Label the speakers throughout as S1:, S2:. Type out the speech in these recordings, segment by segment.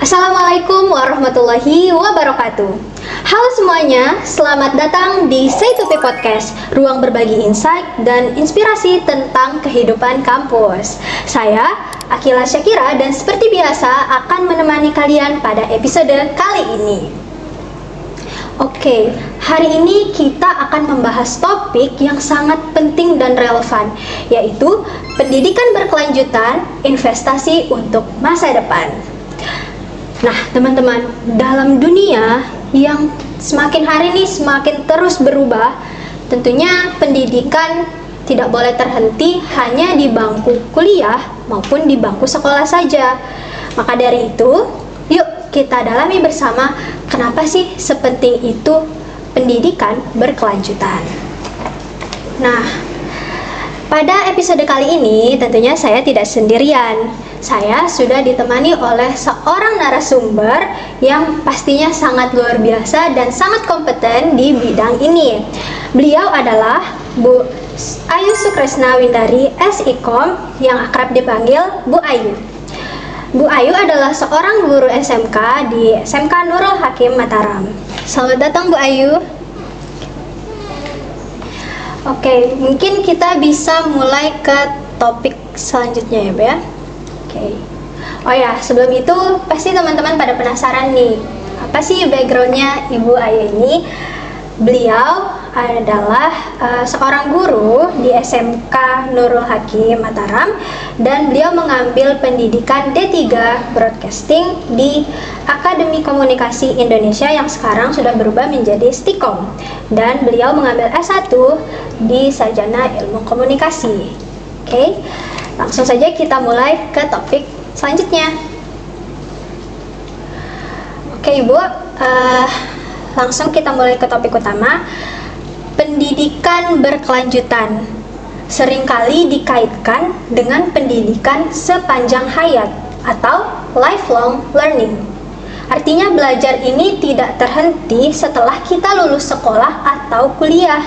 S1: Assalamualaikum warahmatullahi wabarakatuh. Halo semuanya, selamat datang di Say2P Podcast, ruang berbagi insight dan inspirasi tentang kehidupan kampus. Saya Akila Syakira dan seperti biasa akan menemani kalian pada episode kali ini. Oke, hari ini kita akan membahas topik yang sangat penting dan relevan, yaitu pendidikan berkelanjutan, investasi untuk masa depan. Nah, teman-teman, dalam dunia yang semakin hari ini semakin terus berubah, tentunya pendidikan tidak boleh terhenti hanya di bangku kuliah maupun di bangku sekolah saja. Maka dari itu, yuk kita dalami bersama kenapa sih sepenting itu pendidikan berkelanjutan. Nah, pada episode kali ini tentunya saya tidak sendirian. Saya sudah ditemani oleh seorang narasumber yang pastinya sangat luar biasa dan sangat kompeten di bidang ini. Beliau adalah Bu Ayu Sukresna Windari SIKOM yang akrab dipanggil Bu Ayu. Bu Ayu adalah seorang guru SMK di SMK Nurul Hakim Mataram. Selamat datang Bu Ayu. Oke, mungkin kita bisa mulai ke topik selanjutnya ya Bu ya. Oh ya, sebelum itu pasti teman-teman pada penasaran nih, apa sih backgroundnya Ibu Ayu ini? Beliau adalah seorang guru di SMK Nurul Hakim Mataram dan beliau mengambil pendidikan D3 Broadcasting di Akademi Komunikasi Indonesia yang sekarang sudah berubah menjadi STIKOM, dan beliau mengambil S1 di Sarjana Ilmu Komunikasi. Oke. Langsung saja kita mulai ke topik selanjutnya. Oke Ibu, langsung kita mulai ke topik utama. Pendidikan berkelanjutan seringkali dikaitkan dengan pendidikan sepanjang hayat atau lifelong learning. Artinya belajar ini tidak terhenti setelah kita lulus sekolah atau kuliah.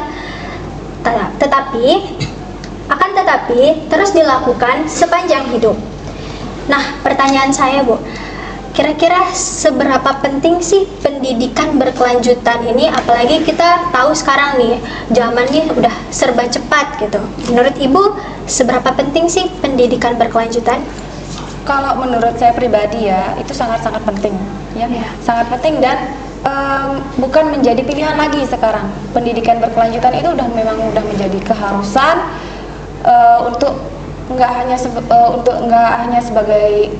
S1: Tetapi terus dilakukan sepanjang hidup. Nah, pertanyaan saya Bu, kira-kira seberapa penting sih pendidikan berkelanjutan ini? Apalagi kita tahu sekarang nih, zamannya udah serba cepat gitu. Menurut Ibu, seberapa penting sih pendidikan berkelanjutan?
S2: Kalau menurut saya pribadi ya, itu sangat-sangat penting ya. Sangat penting dan bukan menjadi pilihan lagi sekarang. Pendidikan berkelanjutan itu memang menjadi keharusan untuk nggak hanya sebagai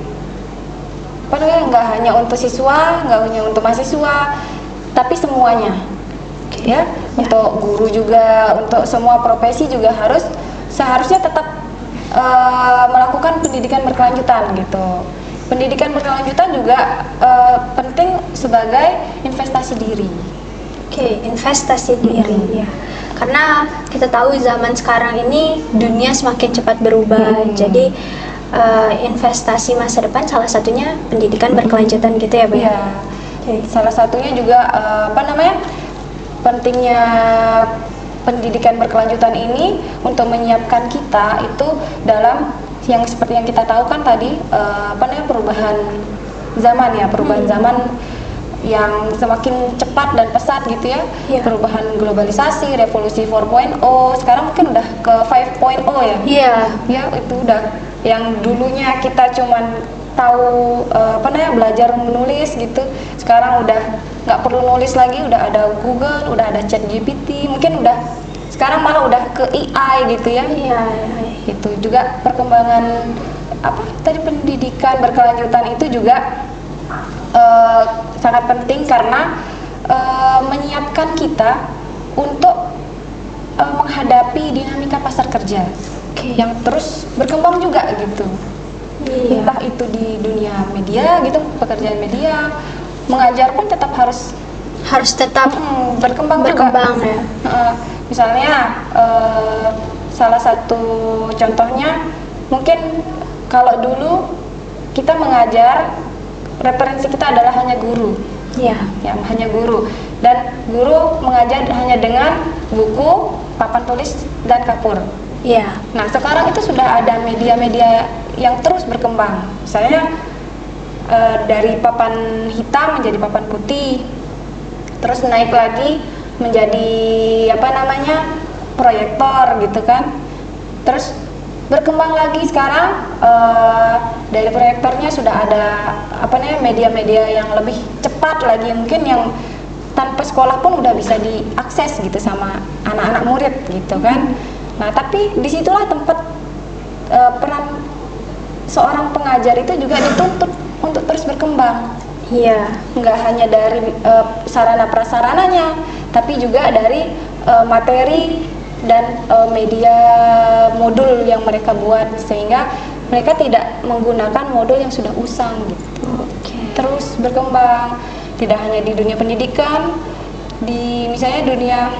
S2: nggak hanya untuk siswa, nggak hanya untuk mahasiswa, tapi semuanya ya. Untuk guru juga, untuk semua profesi juga seharusnya tetap melakukan pendidikan berkelanjutan gitu. Pendidikan berkelanjutan juga penting sebagai investasi diri.
S1: Oke, investasi diri ya. Karena kita tahu zaman sekarang ini dunia semakin cepat berubah. Jadi investasi masa depan salah satunya pendidikan berkelanjutan gitu ya Bu ya.
S2: Salah satunya juga pentingnya pendidikan berkelanjutan ini untuk menyiapkan kita itu dalam yang seperti yang kita tahu kan tadi perubahan zaman ya, zaman yang semakin cepat dan pesat gitu ya. Perubahan globalisasi, revolusi 4.0, sekarang mungkin udah ke 5.0 ya. Ya, itu udah yang dulunya kita cuman tahu belajar menulis gitu. Sekarang udah nggak perlu nulis lagi, udah ada Google, udah ada ChatGPT, mungkin sekarang malah udah ke AI gitu ya. Gitu juga perkembangan pendidikan berkelanjutan itu juga sangat penting karena menyiapkan kita untuk menghadapi dinamika pasar kerja yang terus berkembang juga gitu. Entah itu di dunia media gitu, pekerjaan media, mengajar pun tetap harus
S1: tetap berkembang
S2: ya. Misalnya salah satu contohnya mungkin kalau dulu kita mengajar, referensi kita adalah hanya guru. Hanya guru, dan guru mengajar hanya dengan buku, papan tulis, dan kapur. Nah, sekarang itu sudah ada media-media yang terus berkembang. Misalnya dari papan hitam menjadi papan putih, terus naik lagi menjadi proyektor gitu kan, terus berkembang lagi sekarang dari proyektornya sudah ada media-media yang lebih cepat lagi, mungkin yang tanpa sekolah pun udah bisa diakses gitu sama anak-anak murid gitu kan. Nah tapi disitulah tempat peran seorang pengajar itu juga dituntut untuk terus berkembang.
S1: Iya.
S2: Nggak hanya dari sarana prasarananya, tapi juga dari materi dan media modul yang mereka buat, sehingga mereka tidak menggunakan modul yang sudah usang gitu. Terus berkembang tidak hanya di dunia pendidikan, di misalnya dunia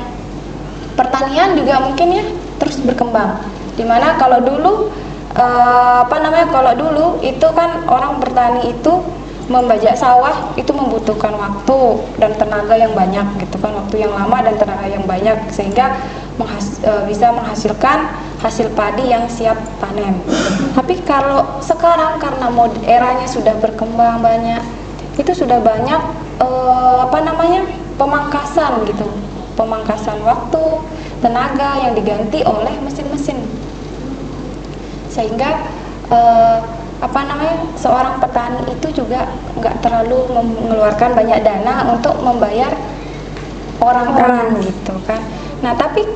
S2: pertanian juga mungkin ya terus berkembang. Dimana kalau dulu kalau dulu itu kan orang bertani itu membajak sawah itu membutuhkan waktu dan tenaga yang banyak gitu kan, waktu yang lama dan tenaga yang banyak, sehingga bisa menghasilkan hasil padi yang siap panen. Tapi kalau sekarang karena eranya sudah berkembang banyak, itu sudah banyak pemangkasan gitu, pemangkasan waktu, tenaga yang diganti oleh mesin-mesin, sehingga seorang petani itu juga nggak terlalu mengeluarkan banyak dana untuk membayar orang-orang gitu kan. Nah tapi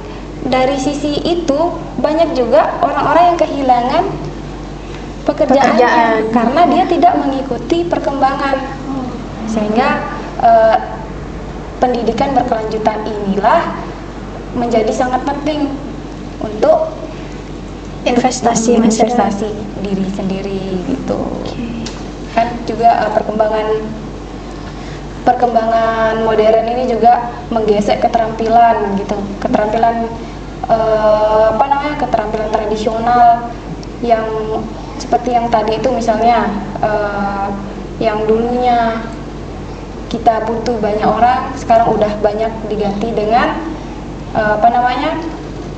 S2: dari sisi itu banyak juga orang-orang yang kehilangan pekerjaannya karena dia tidak mengikuti perkembangan, sehingga pendidikan berkelanjutan inilah menjadi sangat penting untuk investasi diri sendiri gitu. Kan juga perkembangan modern ini juga menggesek keterampilan gitu, keterampilan keterampilan tradisional yang seperti yang tadi itu misalnya yang dulunya kita butuh banyak orang, sekarang udah banyak diganti dengan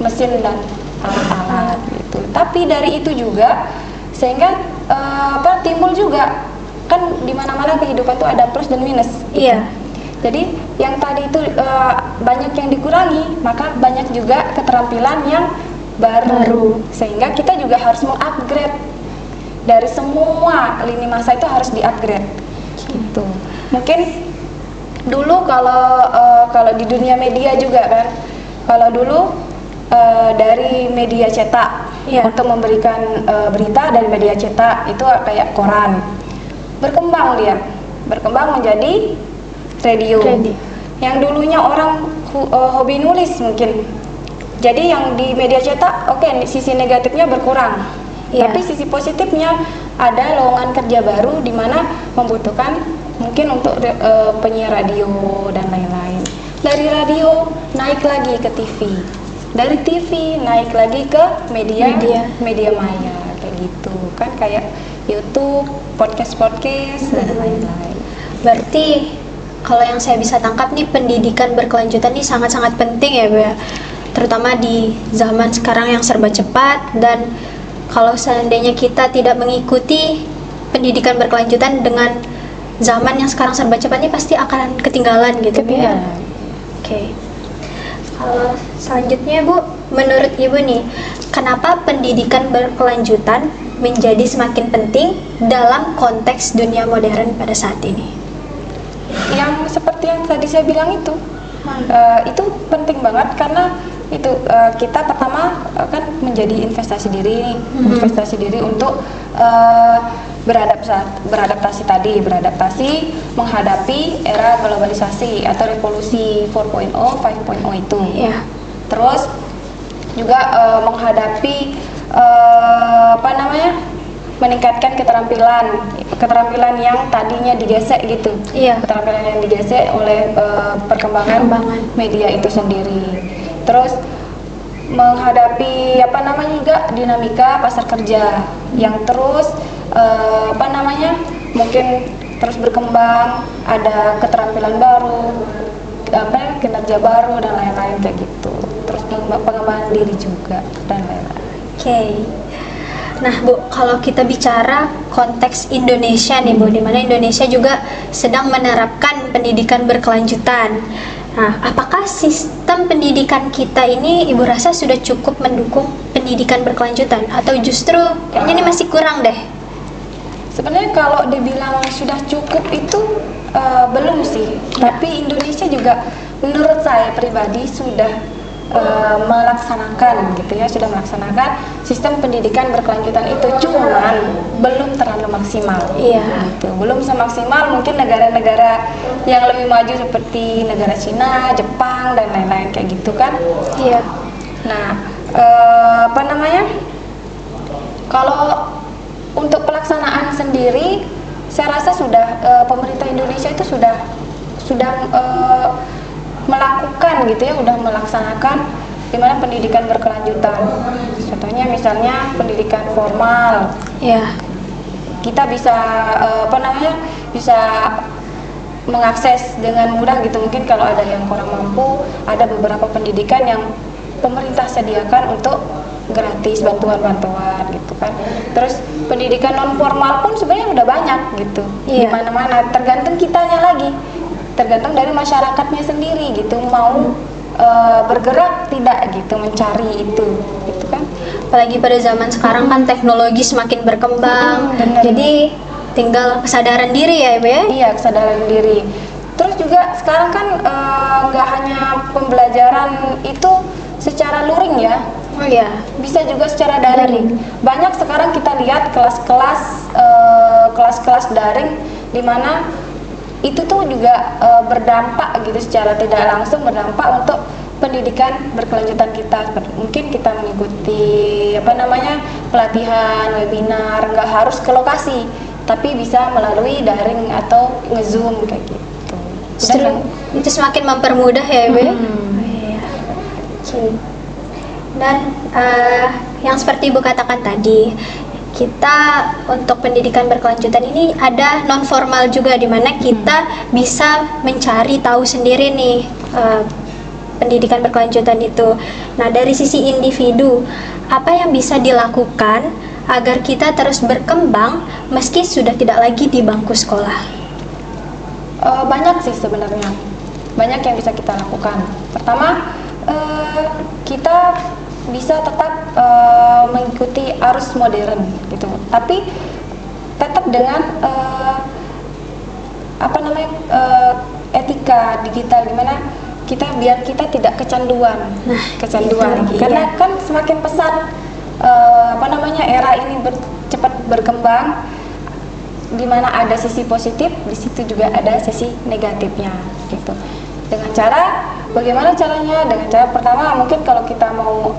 S2: mesin dan alat-alat gitu. Tapi dari itu juga sehingga timbul juga kan di mana-mana kehidupan tuh ada plus dan minus gitu.
S1: Iya.
S2: Jadi yang tadi itu banyak yang dikurangi, maka banyak juga keterampilan yang baru. Sehingga kita juga harus mengupgrade dari semua lini masa itu harus diupgrade gitu. Mungkin dulu kalau di dunia media juga kan, kalau dulu dari media cetak untuk memberikan berita dari media cetak itu kayak koran, berkembang menjadi radio. Yang dulunya orang hobi nulis mungkin, jadi yang di media cetak sisi negatifnya berkurang, tapi sisi positifnya ada lowongan kerja baru di mana membutuhkan mungkin untuk penyiar radio dan lain-lain. Dari radio naik lagi ke TV, dari TV naik lagi ke media maya kayak gitu kan, kayak YouTube, podcast dan lain-lain.
S1: Berarti kalau yang saya bisa tangkap nih, pendidikan berkelanjutan ini sangat-sangat penting ya Bu ya, terutama di zaman sekarang yang serba cepat. Dan kalau seandainya kita tidak mengikuti pendidikan berkelanjutan dengan zaman yang sekarang serba cepat ini, pasti akan ketinggalan gitu Bu ya. Oke. Kalau selanjutnya Bu, menurut Ibu nih, kenapa pendidikan berkelanjutan menjadi semakin penting dalam konteks dunia modern pada saat ini?
S2: Yang seperti yang tadi saya bilang itu penting banget karena itu kita pertama kan menjadi investasi diri untuk beradaptasi menghadapi era globalisasi atau revolusi 4.0, 5.0 itu. Terus juga menghadapi meningkatkan keterampilan yang tadinya digesek gitu. Keterampilan yang digesek oleh perkembangan media itu sendiri. Terus menghadapi juga dinamika pasar kerja yang terus mungkin terus berkembang, ada keterampilan baru, kinerja baru dan lain-lain kayak gitu. Terus pengembangan diri juga dan lain-lain.
S1: Nah Bu, kalau kita bicara konteks Indonesia nih Bu, di mana Indonesia juga sedang menerapkan pendidikan berkelanjutan. Nah, apakah sistem pendidikan kita ini Ibu rasa sudah cukup mendukung pendidikan berkelanjutan atau justru kayaknya ini masih kurang deh?
S2: Sebenarnya kalau dibilang sudah cukup itu belum sih, tapi Indonesia juga menurut saya pribadi sudah melaksanakan gitu ya, sudah melaksanakan sistem pendidikan berkelanjutan itu, cuman belum terlalu maksimal.
S1: Iya.
S2: Gitu. Belum semaksimal mungkin negara-negara yang lebih maju seperti negara Cina, Jepang dan lain-lain kayak gitu kan.
S1: Iya.
S2: Nah, apa namanya? Kalau untuk pelaksanaan sendiri, saya rasa sudah pemerintah Indonesia itu sudah melakukan gitu ya, udah melaksanakan dimana pendidikan berkelanjutan. Contohnya misalnya pendidikan formal.
S1: Iya.
S2: Kita bisa bisa mengakses dengan mudah gitu. Mungkin kalau ada yang kurang mampu, ada beberapa pendidikan yang pemerintah sediakan untuk gratis, bantuan-bantuan gitu kan. Terus pendidikan non formal pun sebenarnya udah banyak gitu.
S1: Iya.
S2: Di mana-mana, tergantung kitanya lagi. Tergantung dari masyarakatnya sendiri gitu, mau bergerak tidak gitu, mencari itu gitu kan.
S1: Apalagi pada zaman sekarang kan teknologi semakin berkembang,
S2: Bener.
S1: jadi tinggal kesadaran diri ya Ibu ya?
S2: Iya, kesadaran diri. Terus juga sekarang kan nggak hanya pembelajaran itu secara luring ya,
S1: Oh iya.
S2: bisa juga secara daring. Banyak sekarang kita lihat kelas-kelas daring di mana itu tuh juga berdampak gitu, secara tidak langsung berdampak untuk pendidikan berkelanjutan kita. Mungkin kita mengikuti pelatihan, webinar, nggak harus ke lokasi, tapi bisa melalui daring atau nge-zoom kayak gitu.
S1: Justru itu semakin mempermudah ya Ibu ya? Iya. Oke. Dan yang seperti Ibu katakan tadi, kita untuk pendidikan berkelanjutan ini ada non formal juga, di mana kita bisa mencari tahu sendiri nih pendidikan berkelanjutan itu. Nah, dari sisi individu, apa yang bisa dilakukan agar kita terus berkembang meski sudah tidak lagi di bangku sekolah?
S2: Banyak sih sebenarnya, banyak yang bisa kita lakukan. Pertama, kita bisa tetap mengikuti arus modern gitu, tapi tetap dengan etika digital, gimana biar kita tidak kecanduan. Kecanduan
S1: itu lagi,
S2: karena
S1: iya.
S2: kan semakin pesat era ini cepat berkembang, di mana ada sisi positif, di situ juga ada sisi negatifnya gitu. Dengan cara, bagaimana caranya? Dengan cara pertama, mungkin kalau kita mau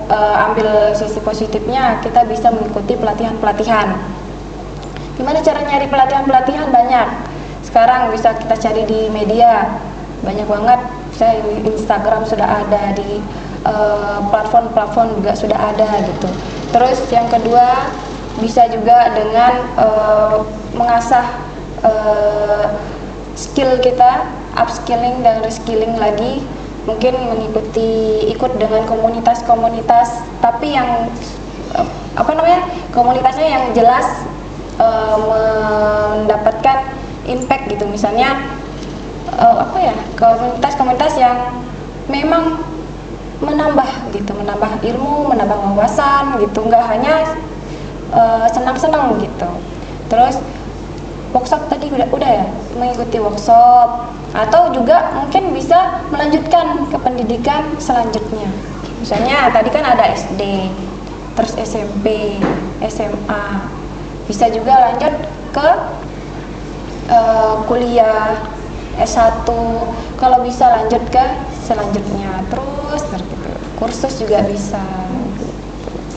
S2: ambil sisi positifnya, kita bisa mengikuti pelatihan-pelatihan. Gimana cara nyari pelatihan-pelatihan? Banyak. Sekarang bisa kita cari di media, banyak banget. Saya di Instagram sudah ada, di platform-platform juga sudah ada gitu. Terus yang kedua, bisa juga dengan mengasah skill kita, upskilling dan reskilling lagi, mungkin ikut dengan komunitas-komunitas, tapi yang komunitasnya yang jelas mendapatkan impact gitu. Misalnya komunitas-komunitas yang memang menambah ilmu, menambah wawasan gitu, nggak hanya senang-senang gitu. Terus workshop tadi udah ya, mengikuti workshop, atau juga mungkin bisa melanjutkan ke pendidikan selanjutnya. Misalnya tadi kan ada SD, terus SMP, SMA, bisa juga lanjut ke kuliah S1, kalau bisa lanjut ke selanjutnya, terus gitu. Kursus juga bisa.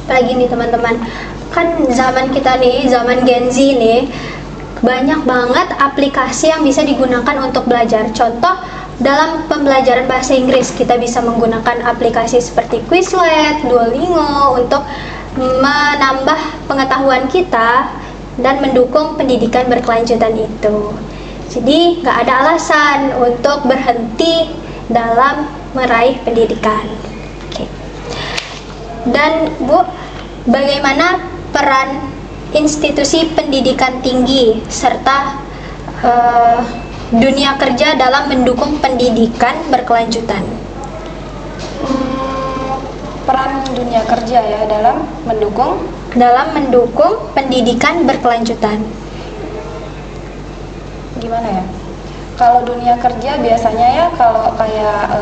S1: Lagi nih teman-teman, kan zaman kita nih, zaman Gen Z nih, banyak banget aplikasi yang bisa digunakan untuk belajar. Contoh, dalam pembelajaran bahasa Inggris, kita bisa menggunakan aplikasi seperti Quizlet, Duolingo untuk menambah pengetahuan kita dan mendukung pendidikan berkelanjutan itu. Jadi, nggak ada alasan untuk berhenti dalam meraih pendidikan. Oke. Dan Bu, bagaimana peran institusi pendidikan tinggi serta dunia kerja dalam mendukung pendidikan berkelanjutan?
S2: Peran dunia kerja ya dalam mendukung
S1: pendidikan berkelanjutan.
S2: Gimana ya? Kalau dunia kerja biasanya ya kalau kayak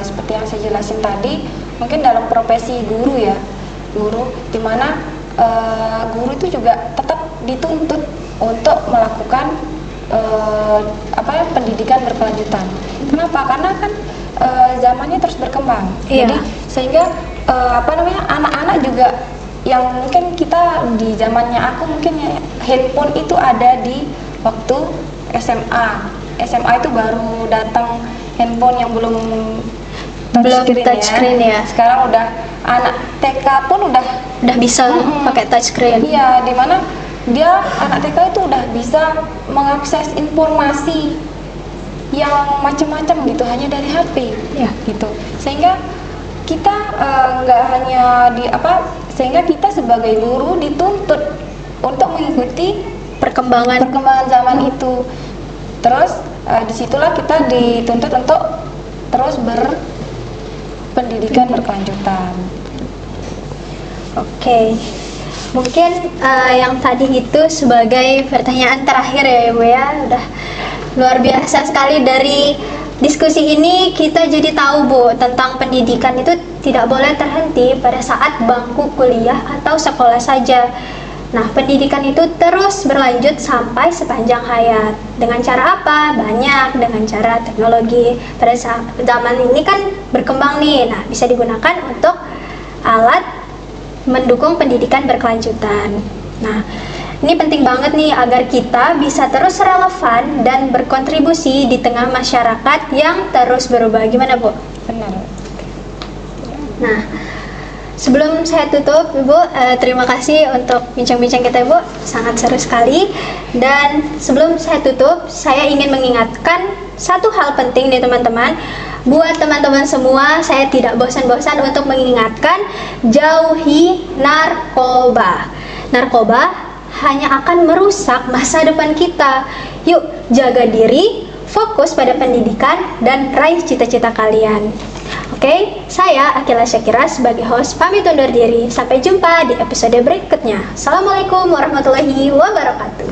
S2: seperti yang saya jelasin tadi, mungkin dalam profesi guru ya, guru, dimana guru itu juga tetap dituntut untuk melakukan pendidikan berkelanjutan. Kenapa? Karena kan zamannya terus berkembang.
S1: Iya.
S2: Jadi sehingga anak-anak juga yang mungkin kita di zamannya aku mungkin ya, handphone itu ada di waktu SMA itu baru datang handphone yang belum touchscreen
S1: ya.
S2: Sekarang udah anak TK pun udah
S1: bisa pakai touchscreen.
S2: Iya, dimana dia anak TK itu udah bisa mengakses informasi yang macam-macam gitu hanya dari HP,
S1: ya.
S2: Gitu. Sehingga kita nggak hanya sehingga kita sebagai guru dituntut untuk mengikuti perkembangan zaman itu. Terus disitulah kita dituntut untuk terus berpendidikan berkelanjutan.
S1: Oke. Mungkin yang tadi itu sebagai pertanyaan terakhir ya Ibu ya. Udah luar biasa sekali dari diskusi ini kita jadi tahu Bu tentang pendidikan itu tidak boleh terhenti pada saat bangku kuliah atau sekolah saja. Nah, pendidikan itu terus berlanjut sampai sepanjang hayat. Dengan cara apa? Banyak, dengan cara teknologi. Pada zaman ini kan berkembang nih. Nah, bisa digunakan untuk alat mendukung pendidikan berkelanjutan. Nah, ini penting banget nih agar kita bisa terus relevan dan berkontribusi di tengah masyarakat yang terus berubah. Gimana Bu?
S2: Benar.
S1: Nah, sebelum saya tutup, Ibu, terima kasih untuk bincang-bincang kita, Ibu. Sangat seru sekali. Dan sebelum saya tutup, saya ingin mengingatkan satu hal penting nih teman-teman. Buat teman-teman semua, saya tidak bosan-bosan untuk mengingatkan, jauhi narkoba. Narkoba hanya akan merusak masa depan kita. Yuk, jaga diri, fokus pada pendidikan, dan raih cita-cita kalian. Oke, saya Akila Syakira sebagai host pamit undur diri. Sampai jumpa di episode berikutnya. Assalamualaikum warahmatullahi wabarakatuh.